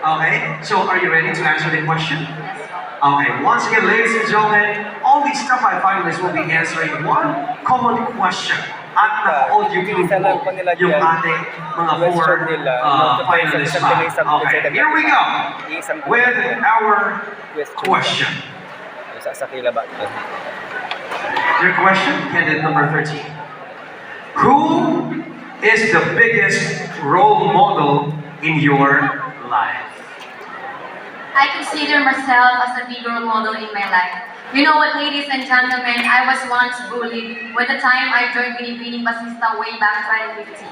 Okay, so are you ready to answer the question? Okay, once again, ladies and gentlemen, all these top 5 finalists will be answering one common question. At naka-audio clue po yung ating mga 4 finalists pa. Okay, here we go with our question. Your question, candidate number 13. Who is the biggest role model in your life? I consider myself as a big role model in my life. You know what, ladies and gentlemen, I was once bullied by the time I joined Binibining Basista way back 2015.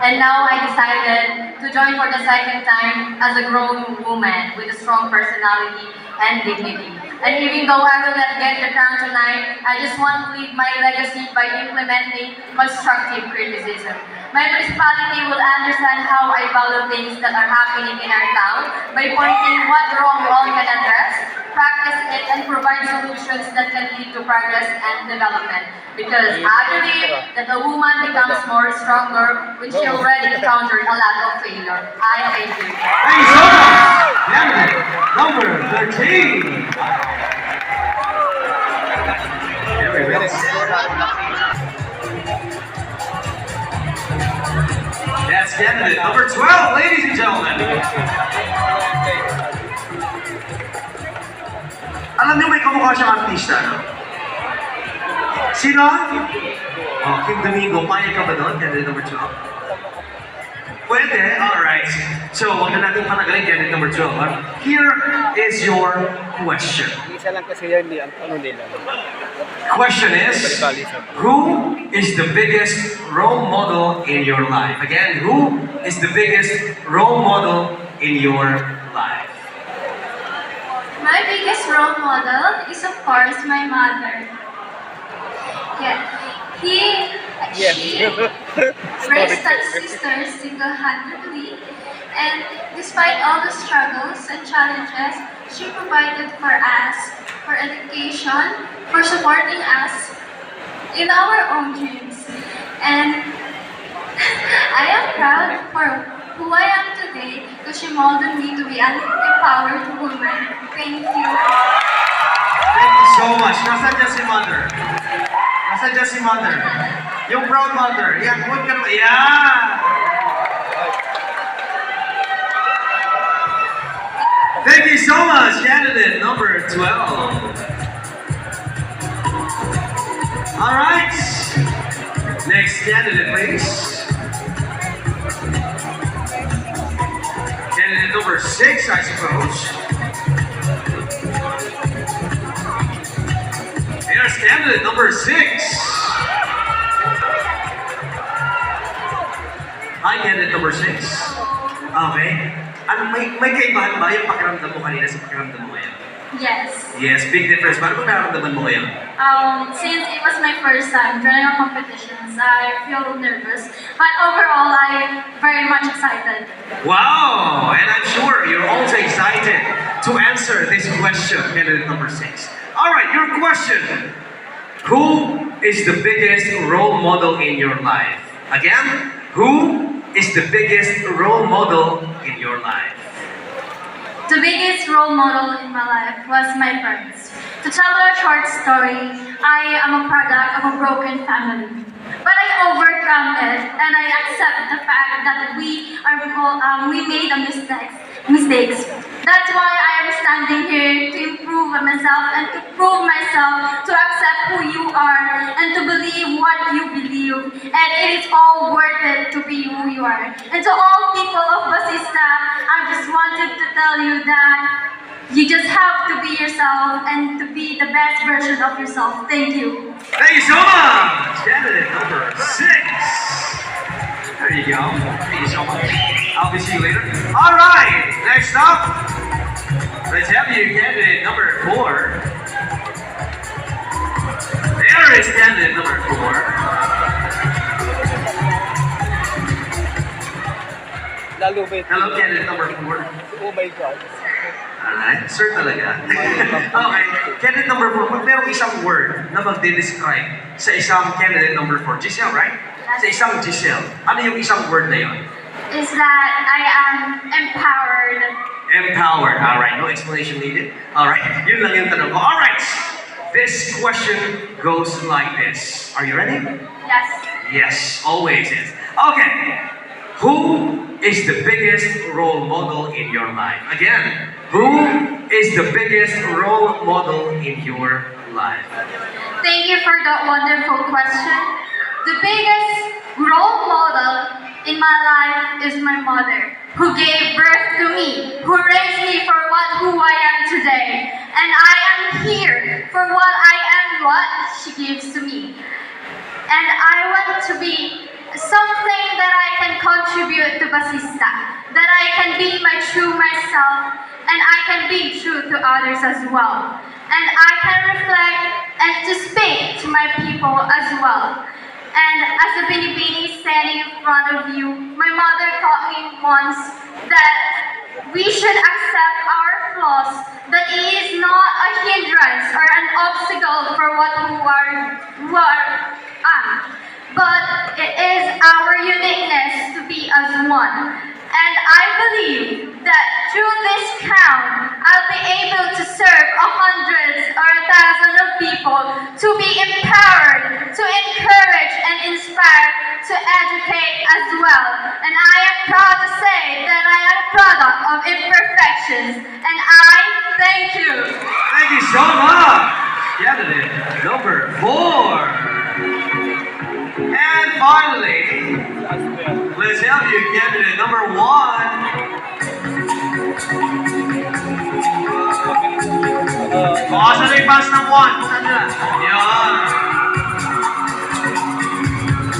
And now I decided to join for the second time as a grown woman with a strong personality and dignity. And even though I will not get the crown tonight, I just want to leave my legacy by implementing constructive criticism. My municipality will understand how I value things that are happening in our town by pointing what wrong all can address, practice it, and provide solutions that can lead to progress and development. Because I believe that a woman becomes more stronger when she already encountered a lot of failure. I thank you. Thank you so much! Candidate number 13. There we go. That's candidate number 12, ladies and gentlemen. Alam niyo may kamukha siyang artista, no? Sino? Oh, Kim Domingo. Payag ka ba doon? Candidate number 12? Pwede? Alright. So, wag na natin panagalin candidate number 12. Huh? Here is your question. Isa lang kasi yan, ano nila. Question is, who is the biggest role model in your life? Again, who is the biggest role model in your life? My biggest role model is, of course, my mother. She raised us sisters single-handedly, and despite all the struggles and challenges, she provided for us, for education, for supporting us in our own dreams. And I am proud for who I am today because she molded me to be an empowered woman. Thank you. Thank you so much. Nasaan dyan si mother? Nasaan dyan si mother? Yung proud mother. Yan, huwag ka naman. Yan! Thank you so much, candidate number 12. Alright. Next candidate, please. Candidate number 6, I suppose. Here's candidate number 6. Hi, candidate number 6. Okay. Ano, may kaibahan ba yung pakiramdam mo kanina sa pakiramdam mo ngayon? Yes. Yes, big difference. Paano ba nararamdaman mo ngayon? Since it was my first time joining a competitions, I feel nervous. But overall, I'm very much excited. Wow! And I'm sure you're also excited to answer this question, candidate number 6. Alright, your question. Who is the biggest role model in your life? Again, who is the biggest role model in your life? The biggest role model in my life was my parents. To tell a short story, I am a product of a broken family. But I overcome it, and I accept the fact that we made mistakes. That's why I am standing here to improve myself and to prove myself to accept who you are and to believe what you believe. And it is all worth it to be who you are. And to all people of Basista, I just wanted to tell you that you just have to be yourself and to be the best version of yourself. Thank you. Thank you so much! Candidate number 6. There you go. Thank you so much. I'll be see you later. Alright, next up, let's have you candidate number 4. There is candidate number 4. Hello, candidate number 4. Oh my God. Alright, sir talaga. Okay, candidate number 4, pag merong isang word na magde-describe sa isang candidate number 4, Giselle, right? Sa isang Giselle, ano yung isang word na yun? Is that I am empowered empowered. All right, no explanation needed. All right, yun lang yung tanong ko. All right, this question goes like this. Are you ready? Yes. Yes, always is. Okay, who is the biggest role model in your life? Again, who is the biggest role model in your life? Thank you for that wonderful question. The biggest role model in my life is my mother, who gave birth to me, who raised me for who I am today. And I am here for what I am, what she gives to me. And I want to be something that I can contribute to Basista, that I can be my true myself, and I can be true to others as well. And I can reflect and to speak to my people as well. And as a Binibini standing in front of you, my mother taught me once that we should accept our flaws, that it is not a hindrance or an obstacle for who are but it is our uniqueness to be as one. And I believe that through this crown, I'll be able to serve hundreds or thousands of people, to be empowered, to encourage and inspire, to educate as well. And I am proud to say that I am a product of imperfections. And I thank you. Thank you so much. Candidate number 4. And finally, let's have you candidate number 1. Saan yung pass ng 1? Saan na? Yan.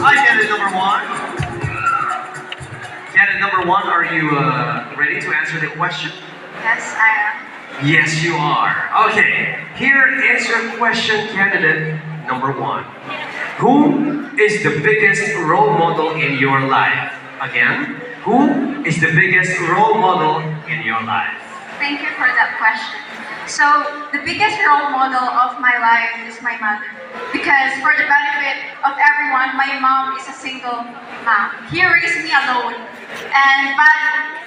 Hi, candidate number 1. Candidate number 1, are you ready to answer the question? Yes, I am. Yes, you are. Okay, here is your question, candidate number 1. Who is the biggest role model in your life? Again, who is the biggest role model in your life? Thank you for that question. So, the biggest role model of my life is my mother. Because for the benefit of everyone, my mom is a single mom. He raised me alone. But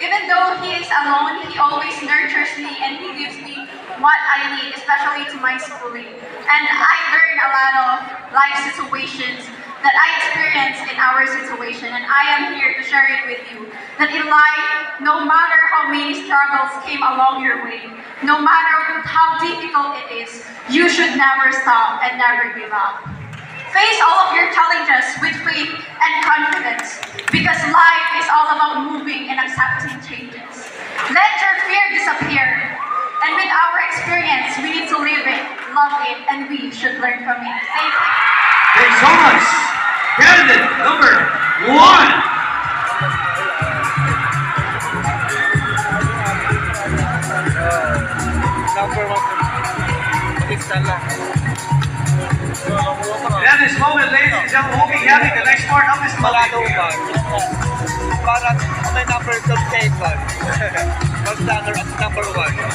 even though he is alone, he always nurtures me and he gives me what I need, especially to my schooling. And I learned a lot of life situations that I experienced in our situation, and I am here to share it with you. That in life, no matter how many struggles came along your way, no matter how difficult it is, you should never stop and never give up. Face all of your challenges with faith and confidence, because life is all about moving and accepting changes. Let your fear disappear, and with our experience, we need to live it, love it, and we should learn from it. Thank you. Thanks so much. Candidate number 1. Number 1. Fiesta lang. At this moment, ladies and gentlemen, we'll be having the next part of this Malado movie. ba? Parang may number 2 second. Mag-standard at number 1.